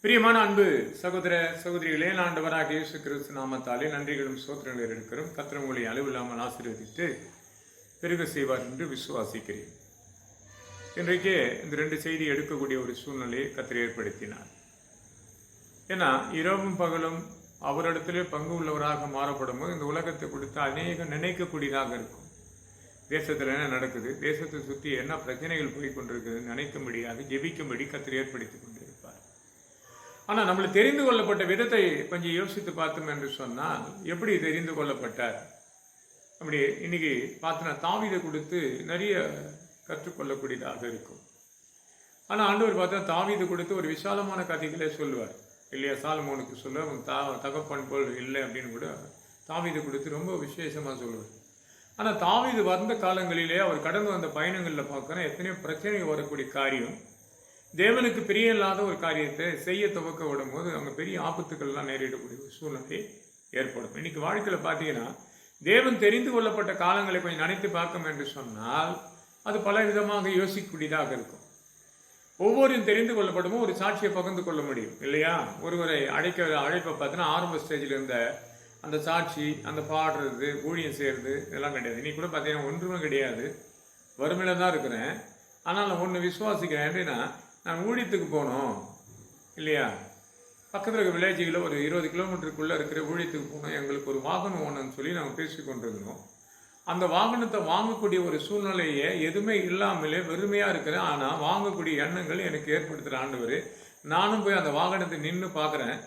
பிரியமான அன்பு சகோதர சகோதரிகளே, ஆண்டவராக இயேசு கிறிஸ்து நாமத்தாலே நன்றிகளும் சோத்திரங்கள் இருக்கிறோம். கர்த்தர் உங்களை அளவில்லாமல் ஆசீர்வதித்து பெருக செய்வார் என்று விசுவாசிக்கிறேன். இன்றைக்கே இந்த 2 செய்தி எடுக்கக்கூடிய ஒரு சூழ்நிலையை கர்த்தர் ஏற்படுத்தினார். ஏன்னா இரவும் பகலும் அவரிடத்திலே பங்கு உள்ளவராக மாறப்படும் போது இந்த உலகத்தை கொடுத்து அநேகம் நினைக்கக்கூடியதாக இருக்கும். தேசத்தில் என்ன நடக்குது, தேசத்தை சுற்றி என்ன பிரச்சனைகள் போய் கொண்டிருக்குதுன்னு நினைக்கும்படியாக ஜெபிக்கும்படி கர்த்தர் ஏற்படுத்தி கொண்டிருப்பார். ஆனால் நம்மளை தெரிந்து கொள்ளப்பட்ட விதத்தை கொஞ்சம் யோசித்து பார்த்தோம் என்று சொன்னால், எப்படி தெரிந்து கொள்ளப்பட்டார் அப்படி இன்னைக்கு பார்த்தோன்னா தாவீதை கொடுத்து நிறைய கற்றுக்கொள்ளக்கூடியதாக இருக்கும். ஆனால் ஆண்டவர் பார்த்தா தாவீதை கொடுத்து ஒரு விசாலமான கதைகளே சொல்லுவார் இல்லையா? சாலமோனுக்கு சொல்ல அவன் தகப்பன் போல் இல்லை அப்படின்னு கூட தாவீதை கொடுத்து ரொம்ப விசேஷமாக சொல்லுவார். ஆனால் தாவீது வந்த காலங்களிலே அவர் கடந்து வந்த பயணங்களில் பார்க்குறோம் எத்தனையோ பிரச்சனை வரக்கூடிய காரியம், தேவனுக்கு பிரிய இல்லாத ஒரு காரியத்தை செய்ய துவக்க விடும் போது அங்கே பெரிய ஆபத்துக்கள்லாம் நேரிடக்கூடிய ஒரு சூழ்நிலை ஏற்படும். இன்னைக்கு வாழ்க்கையில் பார்த்தீங்கன்னா தேவன் தெரிந்து கொள்ளப்பட்ட காலங்களை கொஞ்சம் நினைத்து பார்க்கும் என்று சொன்னால் அது பல விதமாக யோசிக்கக்கூடியதாக இருக்கும். ஒவ்வொருவரும் தெரிந்து கொள்ளப்படுமோ ஒரு சாட்சியை பகிர்ந்து கொள்ள முடியும் இல்லையா? ஒருவரை அழைப்பை பார்த்தீங்கன்னா ஆரம்ப ஸ்டேஜில் இருந்த அந்த சாட்சி, அந்த பாடுறது, ஊழியம் செய்கிறது இதெல்லாம் கிடையாது. இன்னைக்கு கூட பார்த்தீங்கன்னா ஒன்றுமே கிடையாது, வறுமையில் தான் இருக்கிறேன். ஆனால் நான் ஒன்று விசுவாசிக்கிறேன். எப்படின்னா, நான் ஊழியத்துக்கு போனோம் இல்லையா, பக்கத்தில் இருக்க வில்லேஜுகளில் ஒரு 20 கிலோமீட்டருக்குள்ளே இருக்கிற ஊழியத்துக்கு போனோம், எங்களுக்கு ஒரு வாகனம் வேணும்னு சொல்லி நாங்கள் பேசி கொண்டிருந்தோம். அந்த வாகனத்தை வாங்கக்கூடிய ஒரு சூழ்நிலையே எதுவுமே இல்லாமலே வெறுமையாக இருக்கிறேன். ஆனால் வாங்கக்கூடிய எண்ணங்கள் எனக்கு ஏற்படுத்துகிற ஆண்டவர். நானும் போய் அந்த வாகனத்தை நின்று பார்க்குறேன்.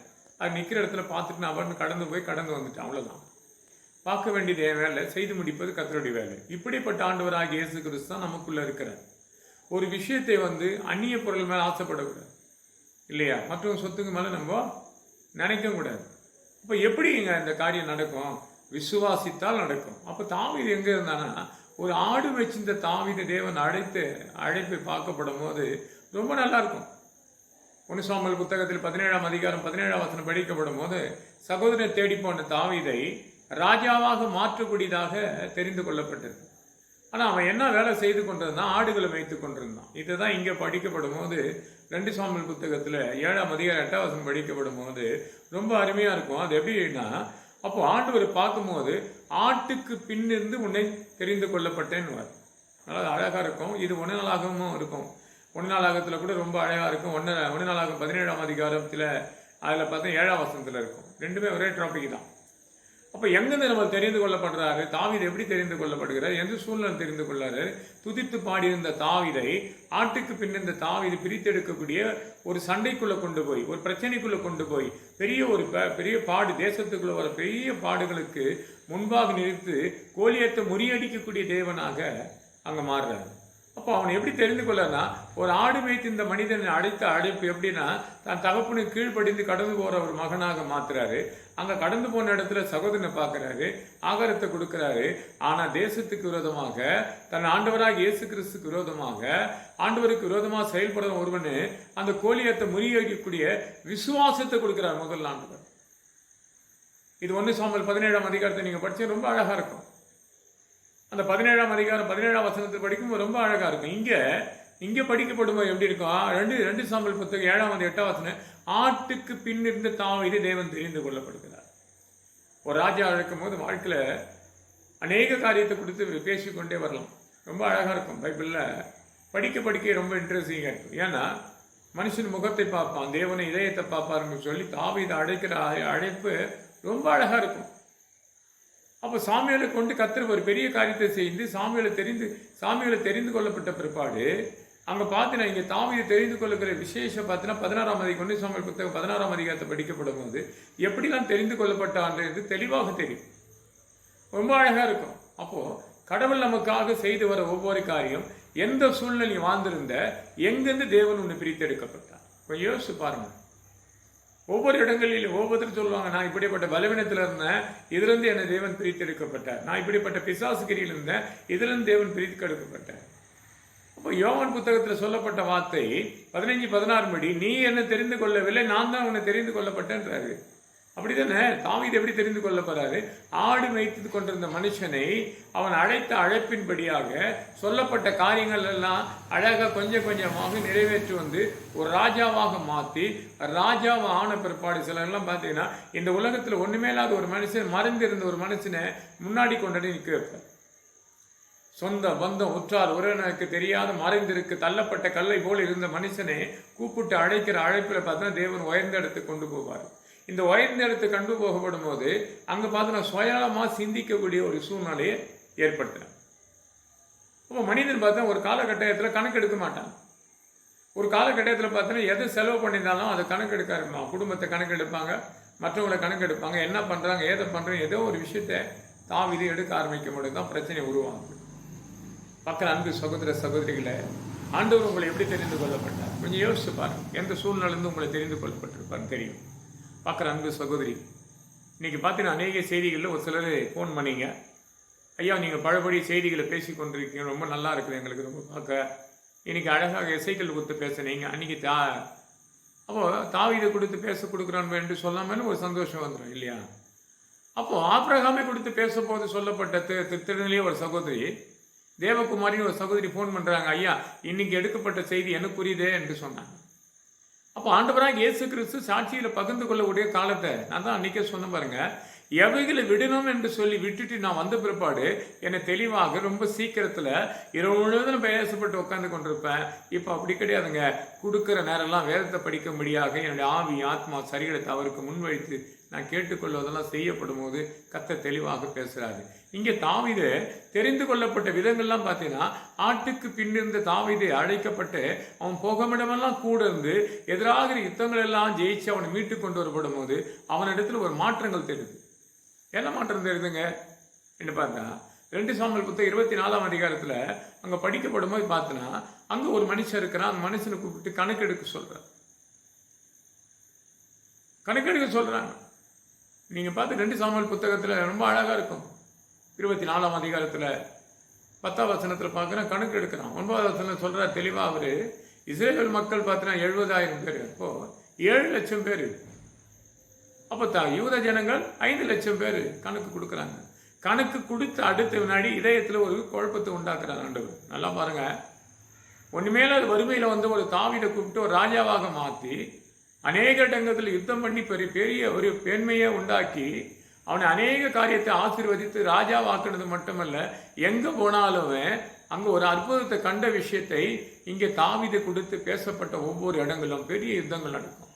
அது நிற்கிற இடத்துல பார்த்துட்டு நான் அவன் கடந்து வந்துட்டேன். அவ்வளோதான். பார்க்க வேண்டியது என் வேலை, செய்து முடிப்பது கர்த்தருடைய வேலை. இப்படிப்பட்ட ஆண்டவராகிய இயேசு கிறிஸ்து தான் நமக்குள்ளே இருக்கிறார். ஒரு விஷயத்தை அந்நிய பொருள் மேலே ஆசைப்படக்கூடாது இல்லையா? மற்றவங்க சொத்துக்கு மேலே நம்ம நினைக்க கூடாது. இப்போ எப்படிங்க இந்த காரியம் நடக்கும்? விசுவாசித்தால் நடக்கும். அப்போ தாவீது எங்கே இருந்தானா, ஒரு ஆடு வச்சிருந்த தாவீது தேவன் அழைப்பை பார்க்கப்படும் போது ரொம்ப நல்லா இருக்கும். 1 சாமுவேல் புத்தகத்தில் 17ஆம் அதிகாரம் 17ஆம் வசனம் படிக்கப்படும் போது சகோதரனை தேடி போன தாவீதை ராஜாவாக மாற்றக்கூடியதாக தெரிந்து கொள்ளப்பட்டது. ஆனால் அவன் என்ன வேலை செய்து கொண்டிருந்தான்? ஆடுகளை வைத்து கொண்டிருந்தான். இதுதான் இங்கே படிக்கப்படும் போது 2 சாமுவேல் புத்தகத்தில் 7ஆம் அதிகாரம் 8ஆம் வசனம் படிக்கப்படும் போது ரொம்ப அருமையாக இருக்கும். அது எப்படின்னா, அப்போ ஆண்டவர் பார்க்கும்போது ஆட்டுக்கு பின்னிருந்து உன்னை தெரிந்து கொள்ளப்பட்டேன்னு அதாவது அழகாக இருக்கும். இது 1 நாளாகவும் இருக்கும். 1 நாளாகத்தில் கூட ரொம்ப அழகாக இருக்கும். 1 நாளாகம் 17ஆம் அதிகாரத்தில் அதில் பார்த்தா 7ஆம் வசனத்தில் இருக்கும். ரெண்டுமே ஒரே டாபிக் தான். அப்போ எங்கேருந்து நம்ம தெரிந்து கொள்ளப்படுறாரு? தாவீது எப்படி தெரிந்து கொள்ளப்படுகிறார்? எந்த சூழ்நிலை தெரிந்து கொள்ளாரு? துதித்து பாடியிருந்த தாவீதை ஆட்டுக்கு பின்னிருந்த தாவீது பிரித்தெடுக்கக்கூடிய ஒரு சண்டைக்குள்ளே கொண்டு போய், ஒரு பிரச்சனைக்குள்ளே கொண்டு போய், பெரிய பாடு, தேசத்துக்குள்ள வர பெரிய பாடுகளுக்கு முன்பாக நிறுத்து கோலியத்தை முறியடிக்கக்கூடிய தேவனாக அங்கே மாறுறாரு. அப்போ அவனை எப்படி தெரிந்து கொள்ளனா, ஒரு ஆடு மேய்த்து இந்த மனிதனை அழைத்த அழைப்பு எப்படின்னா, தன் தகப்பனுக்கு கீழ்ப்படிந்து கடந்து போகிற ஒரு மகனாக மாத்துறாரு. அங்கே கடந்து போன இடத்துல சகோதரனை பார்க்குறாரு, ஆகாரத்தை கொடுக்குறாரு. ஆனால் தேசத்துக்கு விரோதமாக, தன் ஆண்டவராக இயேசு கிறிஸ்துக்கு விரோதமாக, ஆண்டவருக்கு விரோதமாக செயல்படுற ஒருவனு அந்த கோலியத்தை முறியடிக்கக்கூடிய விசுவாசத்தை கொடுக்குறார் முதல் ஆண்டவர். இது 1 சாமுவேல் 17ஆம் அதிகாரத்தை நீங்கள் படிச்சா ரொம்ப அழகாக இருக்கும். அந்த 17ஆம் அதிகாரம் 17ஆம் வசனத்தில் படிக்கும்போது ரொம்ப அழகாக இருக்கும். இங்கே படிக்கப்படும்போது எப்படி இருக்கும்? 2 சாமுவேல் புத்தகம் 7ஆம் 8ஆம் வசனம், ஆட்டுக்கு பின்னிருந்து தாவீது தேவன் தெரிந்து கொள்ளப்படுகிறார். ஒரு ராஜா அழைக்கும் போது வாழ்க்கையில் அநேக காரியத்தை கொடுத்து பேசிக்கொண்டே வரலாம். ரொம்ப அழகாக இருக்கும். பைபிளில் படிக்க ரொம்ப இன்ட்ரெஸ்டிங்காக இருக்கும். ஏன்னா மனுஷன் முகத்தை பார்ப்பான், தேவனை இதயத்தை பார்ப்பாருன்னு சொல்லி தாவீது அழைக்கிற அழைப்பு ரொம்ப அழகாக இருக்கும். அப்போ சாமுவேலை கொண்டு கர்த்தர் ஒரு பெரிய காரியத்தை செய்து சாமுவேலை தெரிந்து கொள்ளப்பட்ட பிற்பாடு அங்கே பார்த்தீங்கன்னா, இங்கே தாவீது தெரிந்து கொள்ளுகிற விசேஷம் பார்த்தீங்கன்னா 16ஆம் அதிகாரம் 1 சாமுவேல் புத்தகம் 16ஆம் அதிகாரத்தை படிக்கப்படும் போது எப்படிலாம் தெரிந்து கொள்ளப்பட்டான்றது தெளிவாக தெரியும். ரொம்ப அழகாக இருக்கும். அப்போது கடவுள் நமக்காக செய்து வர ஒவ்வொரு காரியம், எந்த சூழ்நிலையும் வாழ்ந்திருந்த எங்கேருந்து தேவன் ஒன்று பிரித்தெடுக்கப்பட்டார் கொஞ்சம் யோசிச்சு பாருங்கள். ஒவ்வொரு இடங்களிலும் ஒவ்வொருத்தரும் சொல்லுவாங்க, நான் இப்படிப்பட்ட பலவீனத்தில் இருந்தேன், இதிலிருந்து என்னை தேவன் பிரித்தெடுக்கப்பட்டார். நான் இப்படிப்பட்ட பிசாசுகிரியில் இருந்தேன், இதிலிருந்து தேவன் பிரித்தெடுக்கப்பட்டார். அப்போ யோவான் புத்தகத்தில் சொல்லப்பட்ட வார்த்தை 15:16 படி, நீ என்னை தெரிந்து கொள்ளவில்லை, நான் தான் உன்னை தெரிந்து கொள்ளப்பட்டேன்றாரு. அப்படித்தானே? தாவீது எப்படி தெரிந்து கொள்ள போறாரு? ஆடு மேய்த்து கொண்டிருந்த மனுஷனை அவன் அழைத்த அழைப்பின்படியாக சொல்லப்பட்ட காரியங்கள் எல்லாம் அழகா கொஞ்சம் கொஞ்சமாக நிறைவேற்றி வந்து ஒரு ராஜாவாக மாற்றி, ராஜாவை ஆன பிற்பாடு சிலர்லாம் பார்த்தீங்கன்னா இந்த உலகத்தில் ஒண்ணுமே இல்லாத ஒரு மனுஷன், மறைந்திருந்த ஒரு மனுஷனை முன்னாடி கொண்டாடி நிற்க வைப்பார். சொந்த பந்தம் உற்றார் உறவினருக்கு தெரியாத மறைந்திருக்கு தள்ளப்பட்ட கல்லை போல் இருந்த மனுஷனை கூப்பிட்டு அழைக்கிற அழைப்பில் பார்த்தா தேவன் உயர்ந்த இடத்துக்கு கொண்டு போவார். இந்த உயர்ந்த இடத்துக்கு கொண்டு போகப்படும் போது அங்கே பார்த்தோன்னா சுயநலமாக சிந்திக்கக்கூடிய ஒரு சூழ்நிலையை ஏற்படுத்தினார். அப்போ மனிதன் பார்த்தா ஒரு காலகட்டத்தில் கணக்கு எடுக்க மாட்டான். ஒரு காலகட்டத்தில் பார்த்தோன்னா எதை செலவு பண்ணியிருந்தாலும் அதை கணக்கு எடுக்க ஆரம்பிப்பாங்க. குடும்பத்தை கணக்கு எடுப்பாங்க, மற்றவங்களை கணக்கு எடுப்பாங்க, என்ன பண்ணுறாங்க ஏதை பண்ணுறாங்க, ஏதோ ஒரு விஷயத்தை தாவீது எடுக்க ஆரம்பிக்க முடியும் தான் பிரச்சனை உருவாகுது. பக்கிற அன்பு சகோதர சகோதரிகளை, ஆண்டவர் உங்களை எப்படி தெரிந்து கொள்ளப்பட்டார்? கொஞ்சம் யோசிச்சு பாருங்க. எந்த சூழ்நிலையிலிருந்து உங்களை தெரிந்து கொள்ளப்பட்டிருப்பான்னு தெரியும். பார்க்குற அன்பு சகோதரி, இன்னைக்கு பார்த்தீங்கன்னா அநேக செய்திகளில் ஒரு சிலர் ஃபோன் பண்ணீங்க, ஐயா நீங்கள் பழபடி செய்திகளை பேசி கொண்டிருக்கீங்க, ரொம்ப நல்லா இருக்குது எங்களுக்கு ரொம்ப பார்க்க, இன்னைக்கு அழகாக இசைகள் கொடுத்து பேசுனீங்க, அன்னைக்கு அப்போது தாவீதை கொடுத்து பேச கொடுக்குறான் என்று சொல்லாமல் ஒரு சந்தோஷம் வந்துடும் இல்லையா? அப்போது ஆபிரகாமை கொடுத்து பேசும்போது சொல்லப்பட்ட திருநிலையே ஒரு சகோதரி தேவகுமாரின்னு ஒரு சகோதரி ஃபோன் பண்ணுறாங்க, ஐயா இன்னைக்கு எடுக்கப்பட்ட செய்தி எனக்கு புரியுதே என்று சொன்னாங்க. அப்போ ஆண்டவராக இயேசு கிறிஸ்து சாட்சியில் பகிர்ந்து கொள்ளக்கூடிய காலத்தை நான் தான் அன்றைக்கே சொன்ன பாருங்க, எவைகளை விடணும் என்று சொல்லி விட்டுட்டு நான் வந்த பிற்பாடு என்னை தெளிவாக ரொம்ப சீக்கிரத்தில் இரவு முழுவதும் பேசப்பட்டு உட்காந்து கொண்டிருப்பேன். இப்போ அப்படி கிடையாதுங்க. கொடுக்குற நேரம்லாம் வேதத்தை படிக்கும்படியாக என்னுடைய ஆவி ஆத்மா சரீரத்தை அவருக்கு முன்வைத்து நான் கேட்டுக்கொள்வதெல்லாம் செய்யப்படும் போது கர்த்தர் தெளிவாக பேசுகிறாரு. இங்கே தாவீது தெரிந்து கொள்ளப்பட்ட விதங்கள்லாம் பார்த்தீங்கன்னா, ஆட்டுக்கு பின்னிருந்த தாவீது அழைக்கப்பட்டு அவன் போகமிடமெல்லாம் கூட இருந்து எதிராக யுத்தங்கள் எல்லாம் ஜெயிச்சு அவனை மீட்டு கொண்டு வரப்படும் போது அவனிடத்துல ஒரு மாற்றங்கள் தெரியுது. என்ன மாற்றம் தெரியுதுங்க என்ன பார்த்தா, 2 சாமுவேல் புத்தகம் 24ஆம் அதிகாரத்தில் அங்கே படிக்கப்படும் போது பார்த்தோன்னா, அங்கே ஒரு மனுஷன் இருக்கிறான். அந்த மனுஷனை கூப்பிட்டு கணக்கெடுக்க சொல்கிறான். கணக்கெடுக்க சொல்கிறாங்க. நீங்கள் பார்த்து 2 சாமுவேல் புத்தகத்தில் ரொம்ப அழகாக இருக்கும். 24ஆம் அதிகாரத்தில் 10ஆம் வசனத்தில் பார்க்குறேன், கணக்கு எடுக்கிறான். 9ஆவது வசனம் சொல்கிறார் தெளிவாக, அவர் இஸ்ரேல் மக்கள் பார்த்தீங்கன்னா 70,000 பேர், அப்போது 7 லட்சம் பேர். அப்போ யூத ஜனங்கள் 5 லட்சம் பேர் கணக்கு கொடுக்குறாங்க. கணக்கு கொடுத்து அடுத்த வினாடி இதயத்தில் ஒரு குழப்பத்தை உண்டாக்குறாங்க ஆண்டவர். நல்லா பாருங்க, ஒன்றுமேல அது வறுமையில் வந்து ஒரு தாவீதை கூப்பிட்டு ஒரு ராஜாவாக மாற்றி அநேக இடங்களில் யுத்தம் பண்ணி பெரிய ஒரு பெண்மையை உண்டாக்கி அவனை அநேக காரியத்தை ஆசீர்வதித்து ராஜாவாக்குனது மட்டுமல்ல, எங்கே போனாலும் அங்கே ஒரு அற்புதத்தை கண்ட விஷயத்தை இங்கே தாவீதை கொடுத்து பேசப்பட்ட ஒவ்வொரு இடங்களும் பெரிய யுத்தங்கள் நடக்கும்.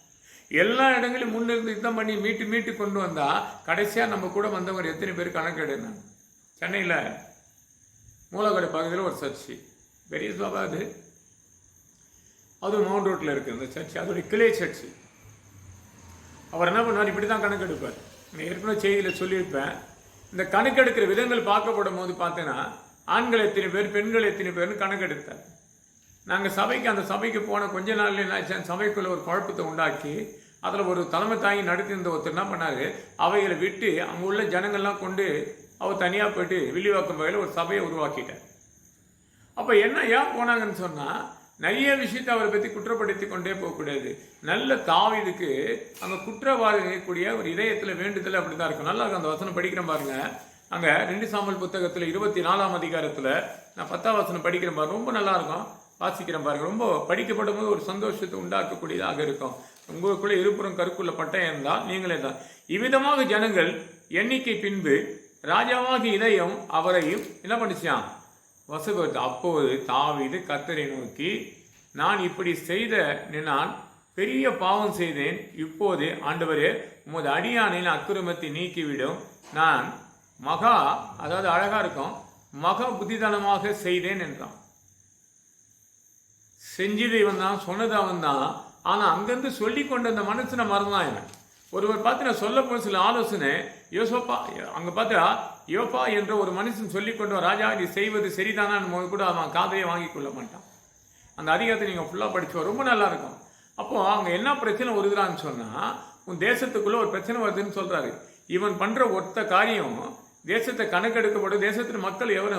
எல்லா இடங்களையும் முன்னிருந்து யுத்தம் பண்ணி மீட்டு கொண்டு வந்தா கடைசியாக நம்ம கூட வந்தவங்க எத்தனை பேர் கணக்கு எடுனாங்க. சென்னையில் மூலக்கடை பகுதியில் ஒரு சர்ச்சு, பெரிய சபை அது மவுண்ட் ரோட்டில் இருக்குது அந்த சர்ச்சு, அதோடைய கிளை சர்ச்சு. அவர் என்ன பண்ணுவார், இப்படி தான் கணக்கு எடுப்பார். நான் ஏற்கனவே செய்தியில் சொல்லியிருப்பேன். இந்த கணக்கெடுக்கிற விதங்கள் பார்க்கப்படும் போது பார்த்தீங்கன்னா, ஆண்கள் எத்தனை பேர் பெண்கள் எத்தனை பேர்னு கணக்கெடுத்தார். நாங்கள் அந்த சபைக்கு போன கொஞ்ச நாள்ல என்ன சபைக்குள்ள ஒரு குழப்பத்தை உண்டாக்கி அதில் ஒரு தலைமை தாங்கி நடத்தியிருந்த ஒருத்தர் என்ன பண்ணார், அவைகளை விட்டு அங்கே உள்ள ஜனங்கள்லாம் கொண்டு அவர் தனியாக போயிட்டு வில்லிவாக்கம் வகையில் ஒரு சபையை உருவாக்கிட்டார். அப்போ ஏன் போனாங்கன்னு சொன்னால், நிறைய விஷயத்தை அவரை பற்றி குற்றப்படுத்தி கொண்டே போகக்கூடாது. நல்ல தாவீதுக்கு அங்கே குற்றவாளிக்கூடிய ஒரு இதயத்தில் வேண்டுதல் அப்படி தான் இருக்கும். நல்லா இருக்கும். அந்த வசனம் படிக்கிறேன் பாருங்க. அங்கே 2 சாமுவேல் புத்தகத்தில் 24ஆம் அதிகாரத்தில் நான் 10ஆம் வசனம் படிக்கிறேன் பாருங்க. ரொம்ப நல்லா இருக்கும், வாசிக்கிறேன் பாருங்க. ரொம்ப படிக்கப்படும் போது ஒரு சந்தோஷத்தை உண்டாக்கக்கூடியதாக இருக்கும். உங்களுக்குள்ளே இருபுறம் கருக்குள்ள பட்டயம் இருந்தால் நீங்களே தான். இவ்விதமாக ஜனங்கள் எண்ணிக்கை பின்பு ராஜாவாகி இதயம் அவரையும் என்ன பண்ணிச்சான், வசப்படுத்த. அப்போது தாவீது கர்த்தரை நோக்கி, நான் இப்படி செய்த நான் பெரிய பாவம் செய்தேன். இப்போது ஆண்டவரே, உமது அடியானின் அக்கிரமத்தை நீக்கிவிடும். நான் அதாவது அழகா இருக்கும், மகா புத்திதனமாக செய்தேன் என்றான். செஞ்சது இவன் தான், சொன்னது அவன் தான். ஆனால் அங்கிருந்து சொல்லி கொண்டு அந்த மனுஷனை மறந்தான் இவன். ஒருவர் பார்த்து நான் சொல்ல போன சில ஆலோசனை, யோசப்பா அங்கே பார்த்தா யோப்பா என்ற ஒரு மனுஷன் சொல்லி கொண்டு ராஜா நீ செய்வது சரிதானான்னு கூட அவன் காதையை வாங்கி கொள்ள மாட்டான். அந்த அதிகாரத்தை நீங்கள் ஃபுல்லாக படிச்சுவா, ரொம்ப நல்லா இருக்கும். அப்போது அங்கே என்ன பிரச்சனை வருதுறான்னு சொன்னால், உன் தேசத்துக்குள்ளே ஒரு பிரச்சனை வருதுன்னு சொல்கிறாரு. இவன் பண்ணுற ஒத்த காரியம் தேசத்தை கணக்கெடுக்கப்படும். தேசத்தின் மக்கள் எவ்வளோ,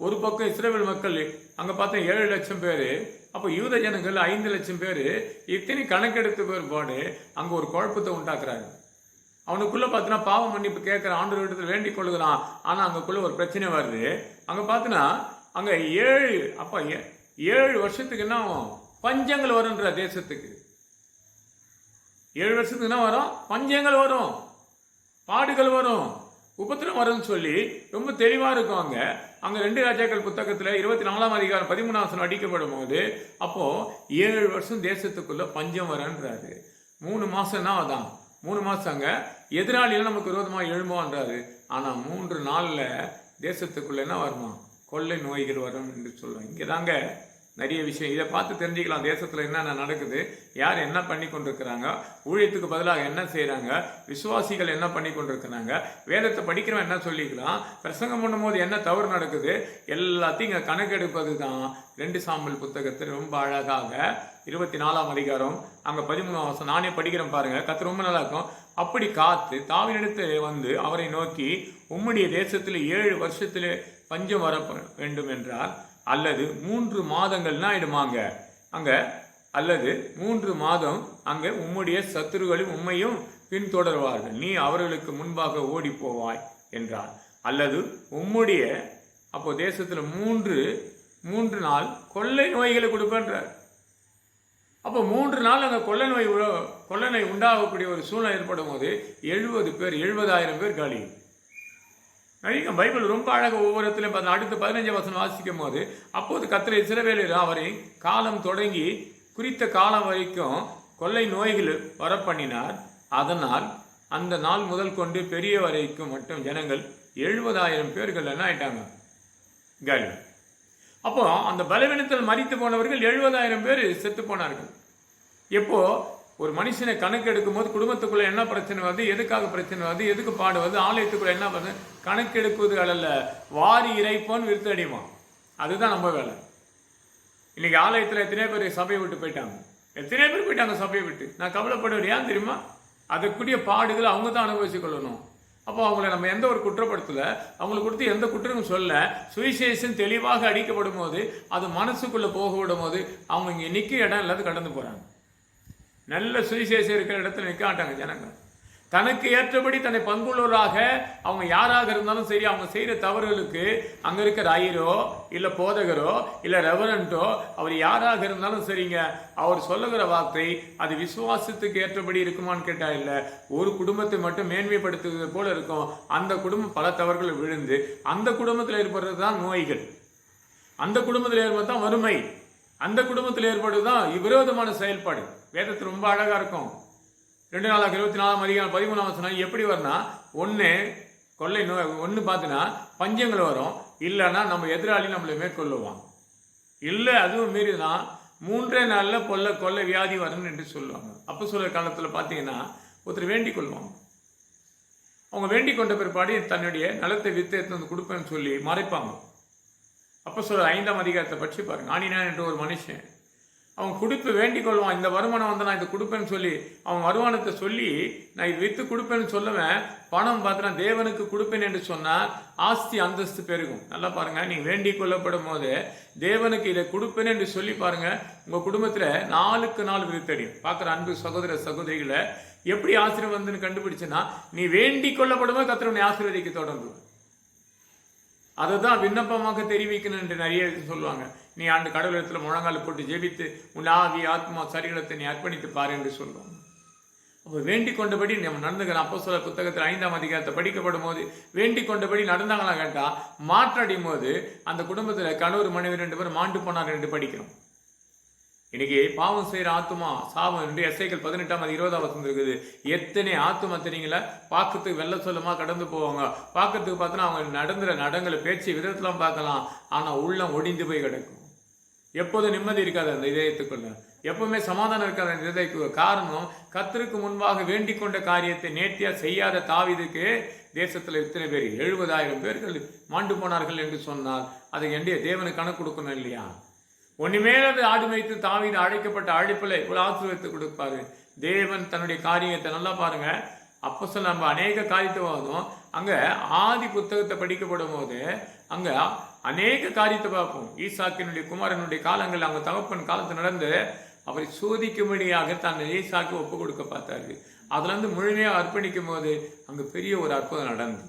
ஒரு பக்கம் இஸ்ரேல் மக்கள் அங்கே பார்த்தா 7 லட்சம் பேர், அப்போ யூத ஜனங்கள் 5 லட்சம் பேர். இத்தனை கணக்கெடுத்து பேர்பாடு அங்கே ஒரு குழப்பத்தை உண்டாக்குறாங்க. அவனுக்குள்ள பார்த்தீங்கன்னா பாவ மன்னிப்பு கேட்கிற ஆண்டவரிடத்தில் வேண்டிக் கொள்ளுகிறான். ஆனா அங்கக்குள்ள ஒரு பிரச்சனை வருது. அங்க பார்த்தீங்கன்னா அங்க 7 வருஷத்துக்கு என்ன ஆகும்? பஞ்சங்கள் வரும்ன்ற தேசத்துக்கு. 7 வருஷத்துக்கு என்ன வரும்? பஞ்சங்கள் வரும், பாடுகள் வரும், உபத்திரம் வரும்னு சொல்லி ரொம்ப தெளிவா இருக்கும். அங்க 2 ராஜாக்கள் புத்தகத்துல 24ஆம் அதிகாரம் 13ஆம் வசனம் அடிக்கப்படும் போது அப்போ 7 வருஷம் தேசத்துக்குள்ள பஞ்சம் வரன்றாரு. 3 மாசம் தான் அதான் 3 மாசம் அங்க எதிராளிகள் நமக்கு விரோதமா எழும்புவான்றாரு. ஆனா 3 நாள்ல தேசத்துக்குள்ள என்ன வருமா? கொள்ளை நோய்கள் வரும் என்று சொல்லுவாங்க. இங்கதாங்க நிறைய விஷயம். இதை பார்த்து தெரிஞ்சுக்கலாம் தேசத்துல என்னென்ன நடக்குது, யார் என்ன பண்ணி கொண்டிருக்கிறாங்க, ஊழியத்துக்கு பதிலாக என்ன செய்யறாங்க, விசுவாசிகள் என்ன பண்ணி கொண்டிருக்கிறாங்க, வேதத்தை படிக்கிறவன் என்ன சொல்லிக்கலாம், பிரசங்கம் பண்ணும்போது என்ன தவறு நடக்குது, எல்லாத்தையும் இங்க கணக்கெடுப்பது தான் 2 சாமுவேல் புத்தகத்தில் ரொம்ப அழகாக 24ஆம் அதிகாரம் அங்க 13ஆம் வசனம் நானே படிக்கிறேன் பாருங்க. கர்த்தர் ரொம்ப நல்லா இருக்கும். அப்படி காத்து தாவீதிடத்து வந்து அவரை நோக்கி, உம்முடைய தேசத்தில் 7 வருஷத்திலே பஞ்சம் வர வேண்டும் என்றால், அல்லது 3 மாதங்கள்னா ஆயிடுமாங்க அங்க, அல்லது 3 மாதம் அங்க உம்முடைய சத்துருக்களும் உம்மையும் பின்தொடர்வார்கள், நீ அவர்களுக்கு முன்பாக ஓடி போவாய் என்றார். அல்லது உம்முடைய அப்போ தேசத்துல 3 நாள் கொள்ளை நோய்களை கொடுப்பேன்றார். அப்போ 3 நாள் அங்க கொள்ளை நோய் உண்டாகக்கூடிய ஒரு சூழ்நிலை ஏற்படும் போது 70,000 பேர் காலி. பைபிள் ரொம்ப அழகாக ஒவ்வொரு இடத்துலையும் பார்த்தா அடுத்து 15 வசனம் வாசிக்கும் போது, அப்போது கர்த்தர் இஸ்ரவேலர் அவரை காலம் தொடங்கி குறித்த காலம் வரைக்கும் கொள்ளை நோய்கள் வரப்பண்ணினார். அதனால் அந்த நாள் முதல் கொண்டு பெரிய வரைக்கும் மட்டும் ஜனங்கள் 70,000 பேர்கள் என்ன ஆயிட்டாங்க காலி. அப்போ அந்த பலவீனத்தில் மரித்து போனவர்கள் 70,000 பேர் செத்து போனார்கள். எப்போ ஒரு மனுஷனை கணக்கு எடுக்கும் போது குடும்பத்துக்குள்ள என்ன பிரச்சனை வருது, எதுக்காக பிரச்சனை வருது, எதுக்கு பாடு வருது, ஆலயத்துக்குள்ள என்ன வருது, கணக்கெடுக்குவது அல்ல, வாரி இறைப்போன்னு விருத்தடிமா. அதுதான் நம்ம வேலை. இன்னைக்கு ஆலயத்தில் எத்தனை பேர் சபையை விட்டு போயிட்டாங்க, எத்தனை பேர் போயிட்டாங்க சபையை விட்டு. நான் கவலைப்படுவேன், ஏன் தெரியுமா? அதுக்குரிய பாடுகள் அவங்க தான் அனுபவிச்சு கொள்ளணும். அப்போ அவங்கள நம்ம எந்த ஒரு குற்றப்படுத்தல, அவங்களுக்கு கொடுத்து எந்த குற்றமும் சொல்ல, சுவிசேஷம் தெளிவாக அடிக்கப்படும் போது அது மனசுக்குள்ள போக விடும் போது அவங்க இங்க நிக்க இடம் இல்லாத கடந்து போறாங்க. நல்ல சுவிசேஷம் இருக்கிற இடத்துல நிற்க மாட்டாங்க ஜனங்க. தனக்கு ஏற்றபடி தன்னை பங்குள்ளவராக அவங்க யாராக இருந்தாலும் சரி, அவங்க செய்யற தவறுகளுக்கு அங்க இருக்கிற ஐயரோ இல்ல போதகரோ இல்ல ரெவரண்டோ அவர் யாராக இருந்தாலும் சரிங்க, அவர் சொல்லுகிற வார்த்தை அது விசுவாசத்துக்கு ஏற்றபடி இருக்குமான்னு கேட்டா இல்ல, ஒரு குடும்பத்தை மட்டும் மேன்மைப்படுத்துவது போல இருக்கும். அந்த குடும்பம் பல தவறுகள் விழுந்து அந்த குடும்பத்தில் ஏற்படுறதுதான் நோய்கள், அந்த குடும்பத்தில் ஏற்படுறதுதான் வறுமை, அந்த குடும்பத்தில் ஏற்படுவதுதான் விரோதமான செயல்பாடு. வேதத்தில் ரொம்ப அழகா இருக்கும். 2 நாளாக 24ஆம் அதிகாரம் 13ஆம் வசனம் எப்படி வரும்னா, ஒன்று கொள்ளை நோய், ஒன்று பார்த்தீங்கன்னா பஞ்சங்கள் வரும், இல்லைன்னா நம்ம எதிராளி நம்மளை மேற்கொள்ளுவான், இல்லை அதுவும் மீறிதான் 3 நாளில் கொள்ளை வியாதி வரும்னு என்று சொல்லுவாங்க. அப்போ சொல்ற காலத்தில் பார்த்தீங்கன்னா ஒருத்தர் வேண்டிக் கொள்வாங்க. அவங்க வேண்டிக் கொண்ட பிற்பாடு தன்னுடைய நிலத்தை வித்து எடுத்து வந்து கொடுப்பேன்னு சொல்லி மறைப்பாங்க. அப்போ சொல்ற 5ஆம் அதிகாரத்தை பற்றி பாருங்க. ஆனினான் என்ற ஒரு மனுஷன் அவன் கொடுப்பு வேண்டிக் கொள்வான், இந்த வருமானம் வந்து நான் இதை கொடுப்பேன்னு சொல்லி அவன் வருமானத்தை சொல்லி நான் இது வித்து கொடுப்பேன்னு சொல்லுவேன். பணம் பார்த்தனா தேவனுக்கு கொடுப்பேன் என்று சொன்னால் ஆஸ்தி அந்தஸ்து பெருகும். நல்லா பாருங்க, நீங்க வேண்டிக் கொள்ளப்படும் போது தேவனுக்கு இதை கொடுப்பேன் என்று சொல்லி பாருங்க, உங்க குடும்பத்துல 4க்கு 4 விருத்தடியும். பார்க்குற அன்பு சகோதர சகோதரிகளை எப்படி ஆசீர்வாதம் வந்துன்னு கண்டுபிடிச்சுன்னா, நீ வேண்டிக் கொள்ளப்படும் போது கர்த்தர் உன்னை ஆசீர்வதிக்க தொடங்கும். அதை தான் விண்ணப்பமாக தெரிவிக்கணும் என்று நிறைய சொல்லுவாங்க. நீ ஆண்டு கடவுள் இடத்துல முழங்கால் போட்டு ஜெபித்து உன் ஆவி ஆத்மா சரீரத்தை நீ அர்ப்பணித்து பாரு என்று சொல்லுவாங்க. அப்போ வேண்டிக் கொண்டபடி நம்ம நடந்துக்கிறோம். அப்போஸ்தலர் புத்தகத்தில் 5ஆம் அதிகாரத்தை படிக்கப்படும் போது வேண்டிக் கொண்டபடி நடந்தாங்களா கேட்டா, மாற்றடையும் போது அந்த குடும்பத்தில் கணவர் மனைவி 2 பேரும் மாண்டு போனார் என்று படிக்கிறோம். இன்னைக்கு பாவம் செய்யற ஆத்துமா சாபம் என்று எஸ்ஐக்கள் 18ஆம் 20ஆம் வசனம் இருக்குது. எத்தனை ஆத்துமா தெரியுங்களா, பார்க்கறதுக்கு வெள்ள சொல்லமா கடந்து போவாங்க, பார்க்கறதுக்கு பார்த்தோன்னா அவங்க நடந்துற நடங்களை பேச்சு விதத்தெல்லாம் பார்க்கலாம், ஆனா உள்ளம் ஒடிந்து போய் கிடக்கும். எப்போதும் நிம்மதி இருக்காது அந்த இதயத்துக்குள்ள, எப்பவுமே சமாதானம் இருக்காது அந்த இதயத்துக்கு. காரணம், கர்த்தருக்கு முன்பாக வேண்டிக் கொண்ட காரியத்தை நேர்த்தியா செய்யாத தாவீதுக்கு தேசத்துல இத்தனை பேர் 70,000 பேர்கள் மாண்டு போனார்கள் என்று சொன்னால் அதை எண்டிய தேவனுக்கு கணக்கு கொடுக்கணும் இல்லையா? ஒன்னுமேல ஆடு வைத்து தாவீது அழைக்கப்பட்ட அழைப்பில் இவ்வளவு ஆசீர்வாதத்தை கொடுப்பாரு தேவன் தன்னுடைய காரியத்தை. நல்லா பாருங்க, அப்போ நம்ம அநேக காரியத்தை வந்தோம். அங்க ஆதி புத்தகத்தை படிக்கப்படும் போது அங்க அநேக காரியத்தை பார்ப்போம். ஈசாக்கினுடைய குமாரனுடைய காலங்கள் அவங்க தகப்பன் காலத்தில் நடந்து அவரை சோதிக்கும்படியாக தன்னை லேசாக்கி ஒப்பு கொடுக்க பார்த்தாரு. அதுல இருந்து முழுமையாக அர்ப்பணிக்கும் போது அங்கு பெரிய ஒரு அற்புதம் நடந்தது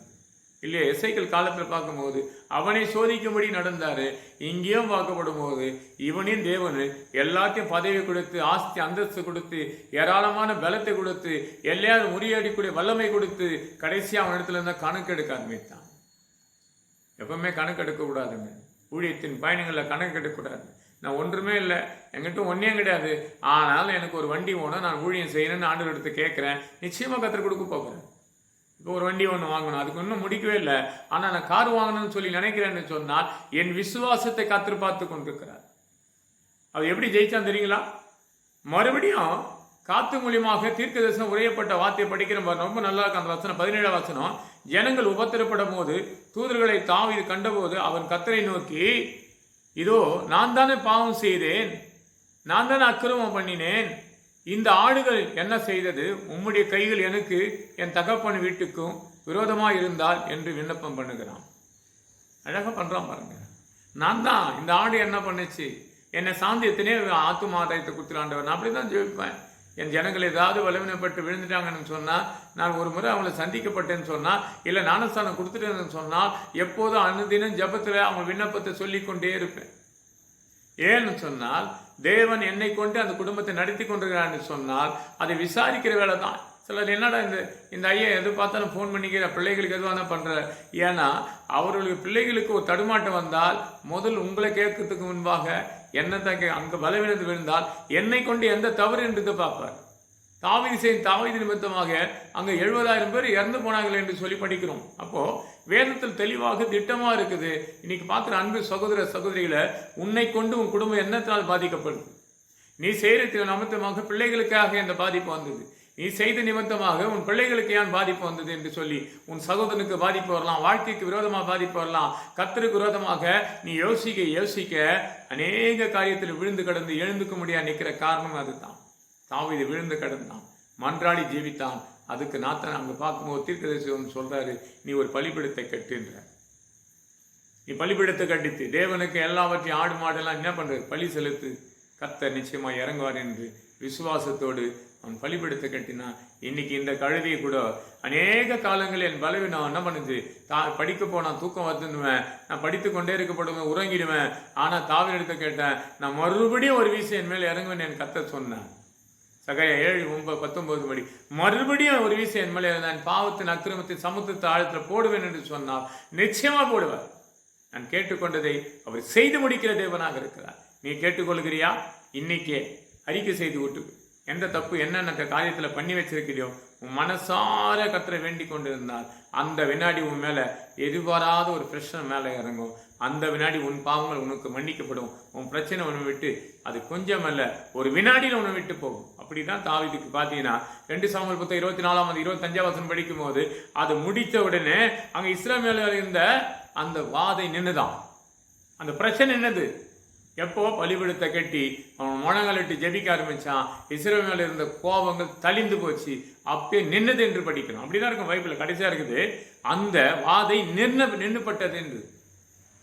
இல்லையா? எசேக்கியேல் காலத்தில் பார்க்கும்போது அவனை சோதிக்கும்படி நடந்தாரு. இங்கேயும் பார்க்கப்படும் போது இவனையும் தேவன் எல்லாத்தையும் பதவி கொடுத்து, ஆஸ்தி அந்தஸ்து கொடுத்து, ஏராளமான பலத்தை கொடுத்து, எல்லாரும் முறியடிக்கூடிய வல்லமை கொடுத்து, கடைசியா அவன் இடத்துல இருந்தா கணக்கெடுக்க ஆரம்பித்தான். எப்பவுமே கணக்கெடுக்க கூடாதுங்க. ஊழியத்தின் பயணங்களில் கணக்கெடுக்கக்கூடாது. நான் ஒன்றுமே இல்லை, என்கிட்ட ஒன்றையும் கிடையாது, ஆனாலும் எனக்கு ஒரு வண்டி வேணும், நான் ஊழியம் செய்யணும்னு ஆண்டவர் எடுத்து கேட்குறேன். நிச்சயமாக கற்றுக் கொடுக்க போகிறேன். இப்போ ஒரு வண்டி ஒன்று வாங்கணும், அதுக்கு இன்னும் முடிக்கவே இல்லை, ஆனால் நான் கார் வாங்கணும்னு சொல்லி நினைக்கிறேன்னு சொன்னால் என் விசுவாசத்தை கற்று பார்த்து கொண்டிருக்கிறார். அது எப்படி ஜெயிச்சான் தெரியுங்களா? மறுபடியும் காத்து மூலியமாக தீர்க்க தரிசனம் உரையப்பட்ட வார்த்தையை படிக்கிற ரொம்ப நல்லா இருக்கு. அந்த வசனம் 17 வசனம், ஜனங்கள் உபத்திரப்படும் போது தூதர்களை தாவீது கண்டபோது அவன் கர்த்தரை நோக்கி, இதோ நான் தானே பாவம் செய்தேன், நான் தானே அக்கிரமம் பண்ணினேன், இந்த ஆடுகள் என்ன செய்தது? உம்முடைய கைகள் எனக்கு என் தகப்பன் வீட்டுக்கும் விரோதமாக இருந்தால் என்று விண்ணப்பம் பண்ணுகிறான். அழகா பண்றான் பாருங்க. நான் தான், இந்த ஆடு என்ன பண்ணுச்சு? என்னை சார்ந்து எத்தனையோ ஆத்தும ஆதாயத்தை கொடுத்துலாண்டவர். நான் அப்படிதான் ஜெயிப்பேன். என் ஜனங்கள் ஏதாவது வலுவினப்பட்டு விழுந்துட்டாங்கன்னு சொன்னால், நான் ஒரு முறை அவங்களை சந்திக்கப்பட்டேன்னு சொன்னால், இல்லை ஞானஸ்தானம் கொடுத்துட்டேன்னு சொன்னால், எப்போதும் அனுதினம் ஜபத்தில் அவங்க விண்ணப்பத்தை சொல்லிக்கொண்டே இருப்பேன். ஏன்னு சொன்னால், தேவன் என்னை கொண்டு அந்த குடும்பத்தை நடத்தி கொண்டிருக்கிறான்னு சொன்னால் அதை விசாரிக்கிற வேலை தான். சிலர் என்னடா இந்த ஐயா எது பார்த்தாலும் ஃபோன் பண்ணிக்கிற, பிள்ளைகளுக்கு எதுவாக தான் பண்ணுற. ஏன்னா அவர்களுக்கு பிள்ளைகளுக்கு ஒரு தடுமாட்டம் வந்தால் முதல் உங்களை கேட்கறதுக்கு முன்பாக என்னத்தை அங்கே பலவீனத்து விழுந்தால் என்னை கொண்டு எந்த தவறு என்று பார்ப்பார். தாவீது நிமித்தமாக அங்கே 70,000 பேர் இறந்து போனார்கள் என்று சொல்லி படிக்கிறோம். அப்போ வேதத்தில் தெளிவாக திட்டமா இருக்குது. இன்னைக்கு பார்க்குற அன்பு சகோதர சகோதரிகளை, உன்னை கொண்டு உன் குடும்பம் என்னத்தினால் பாதிக்கப்படுது? நீ செய்கிற நிமித்தமாக பிள்ளைகளுக்காக இந்த பாதிப்பு வந்தது, நீ செய்த நிமித்தமாக உன் பிள்ளைகளுக்கு ஏன் பாதிப்பு வந்தது என்று சொல்லி உன் சகோதரனுக்கு பாதிப்பு வரலாம், வாழ்க்கைக்கு விரோதமாக பாதிப்பு வரலாம், கர்த்தருக்கு விரோதமாக நீ யோசிக்க அநேக காரியத்தில் விழுந்து கடந்து எழுந்துக்க முடியாது நிற்கிற காரணம் அதுதான். தாவீது விழுந்து கிடந்தான், மன்றாடி ஜீவித்தான். அதுக்கு நாத்தான் அங்கே பார்க்கும்போது தீர்க்கதரிசி சொல்றாரு, நீ ஒரு பலிபீடத்தை கட்டுன்ற. நீ பலிபீடத்தை கட்டித்து தேவனுக்கு எல்லாவற்றையும் ஆடு மாடெல்லாம் என்ன பண்றது? பலி செலுத்து, கர்த்தர் நிச்சயமா இறங்குவார் என்று விசுவாசத்தோடு அவன் பலிபீடத்தை கட்டினான். இன்னைக்கு இந்த கழுதியை கூட அநேக காலங்களில் என் பலவீனம் என்ன பண்ணுது? படிக்க போனான், தூக்கம் வந்துடுவேன், நான் படித்து கொண்டே இருக்கப்படுவேன், உறங்கிடுவேன். ஆனால் தாவீது எடுத்து கேட்டேன், நான் மறுபடியும் ஒரு வீசை என் மேல் இறங்குவேன் என் கர்த்தர் சொன்னேன். சகரியா 7:19 படி மறுபடியும் ஒரு வீசை என் மேலே நான் பாவத்தின் அக்கிரமத்தின் சமுத்திரத்தை ஆழத்தில் போடுவேன் என்று சொன்னால் நிச்சயமா போடுவார். நான் கேட்டுக்கொண்டதை அவர் செய்து முடிக்கிற தேவனாக இருக்கிறார். நீ கேட்டுக்கொள்கிறியா? இன்னைக்கே அறிக்கை செய்து விட்டு எந்த தப்பு என்னென்ன காரியத்தில் பண்ணி வச்சிருக்கிறியோ உன் மனசார கர்த்தரை வேண்டி கொண்டிருந்தால் அந்த வினாடி உன் மேலே எதிர்பாராத ஒரு பிரச்சனை மேலே இறங்கும். அந்த வினாடி உன் பாவங்கள் உனக்கு மன்னிக்கப்படும். உன் பிரச்சனை உன்னை விட்டு அது கொஞ்சம் அல்ல, ஒரு வினாடியில் உன்னை விட்டு போகும். அப்படிதான் தாவீதுக்கு பார்த்தீங்கன்னா 2 சாமுவேல் 24:25 படிக்கும் போது அது முடித்த உடனே அங்க இஸ்ரவேலில் இருந்த அந்த வாதை நின்றுதான். அந்த பிரச்சனை என்னது? எப்போ பலிபீடத்தை கட்டி அவன் முழங்கலிட்டு ஜெபிக்க ஆரம்பிச்சான், இஸ்ரவேலில் இருந்த கோபங்கள் தளிந்து போச்சு, அப்பே நின்னது என்று படிக்கணும். அப்படிதான் இருக்கும் பைபிள்ல கடைசியா இருக்குது, அந்த வாதை நின்றுபட்டது என்று.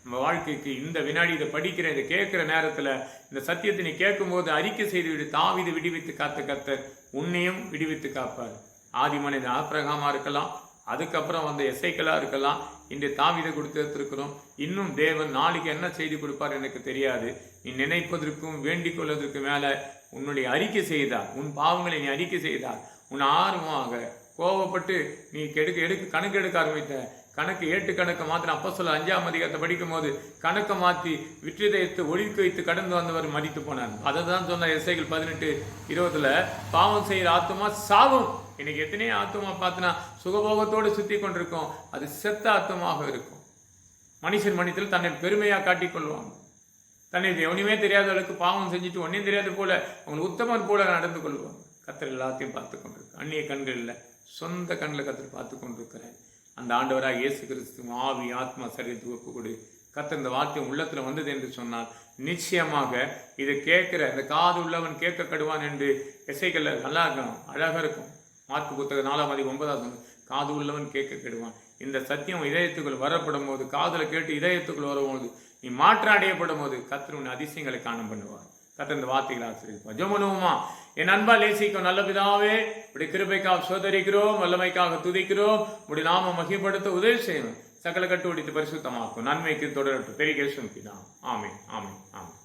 நம்ம வாழ்க்கைக்கு இந்த வினாடி இதை படிக்கிற இதை கேட்கிற நேரத்தில் இந்த சத்தியத்தை நீ கேட்கும் போது அறிக்கை செய்து விடு. தாவீது விடுவித்து காத்த கர்த்தர் உன்னையும் விடுவித்து காப்பார். ஆதி மனித ஆபிரகாமா இருக்கலாம், அதுக்கப்புறம் வந்த எசேக்கியேலா இருக்கலாம், இன்று தாவீதை கொடுத்திருக்கிறோம். இன்னும் தேவன் நாளைக்கு என்ன செய்தி கொடுப்பார் எனக்கு தெரியாது. நீ நினைப்பதற்கும் வேண்டிக் கொள்வதற்கு மேல உன்னுடைய அறிக்கை செய்தார், உன் பாவங்களை நீ அறிக்கை செய்தார், உன் ஆர்வமாக கோபப்பட்டு நீ கணக்கு எடுக்க ஆரம்பித்த கணக்கு ஏட்டு கணக்கு மாத்திரம் அப்போஸ்தலர் 5ஆம் அதிகாரத்தை படிக்கும் போது கணக்கை மாற்றி விற்றிதைத்து ஒழிக்க வைத்து கடந்து வந்தவர் மரித்து போனார். அதை தான் சொன்ன எசேக்கியேல் 18:20 பாவம் செய்கிற ஆத்துமா சாவும். இன்னைக்கு எத்தனையோ ஆத்துமா பார்த்தினா சுகபோகத்தோடு சுத்தி கொண்டிருக்கோம், அது செத்த ஆத்துமாக இருக்கும். மனுஷன் மனிதத்தில் தன்னை பெருமையாக காட்டிக்கொள்வாங்க. தன்னை ஒன்றுமே தெரியாதவர்களுக்கு பாவம் செஞ்சுட்டு ஒன்றையும் தெரியாத போல அவங்களுக்கு உத்தமர் போல நடந்து கொள்வாங்க. கர்த்தர் எல்லாத்தையும் பார்த்து கொண்டிருக்க, அந்நிய கண்கள் இல்லை, சொந்த கண்ணில் கர்த்தர் பார்த்து கொண்டிருக்கிறேன். அந்த ஆண்டவராக இயேசு கிறிஸ்து ஆவி ஆத்மா சரீரத்தை ஒப்பு கொடு. கர்த்தர் இந்த வார்த்தை உள்ளத்தில் வந்தது என்று சொன்னால் நிச்சயமாக இதை கேட்கிற இந்த காது உள்ளவன் கேட்க கடுவான் என்று எசேக்கியேல் நல்லா இருக்கணும், அழகாக இருக்கும். மார்க்கு புத்தகம் 4:9 காது உள்ளவன் கேட்க கெடுவான். இந்த சத்தியம் இதயத்துக்குள் வரப்படும் போது, காதலை கேட்டு இதயத்துக்குள் வரும்போது, நீ மாற்றம் அடையப்படும் போது கர்த்தர் உன் அதிசயங்களை காண பண்ணுவார். கர்த்தர் இந்த வார்த்தைகளை ஆசீர்வதிப்பார். ஜெபம் பண்ணுவோமா? என் அன்பா நேசிக்கும் நல்ல பிதாவே, உடைய கிருபைக்காக சோதரிக்கிறோம், வல்லமைக்காக துதிக்கிறோம், உடைய நாம மகிமைப்படுத்த உதவி செய்யும், சகல கட்டு ஒடித்து பரிசுத்தமாக்கும், நன்மைக்கு தொடரட்டும். பெரிய கேசும் பிதா. ஆமென், ஆமென், ஆமென்.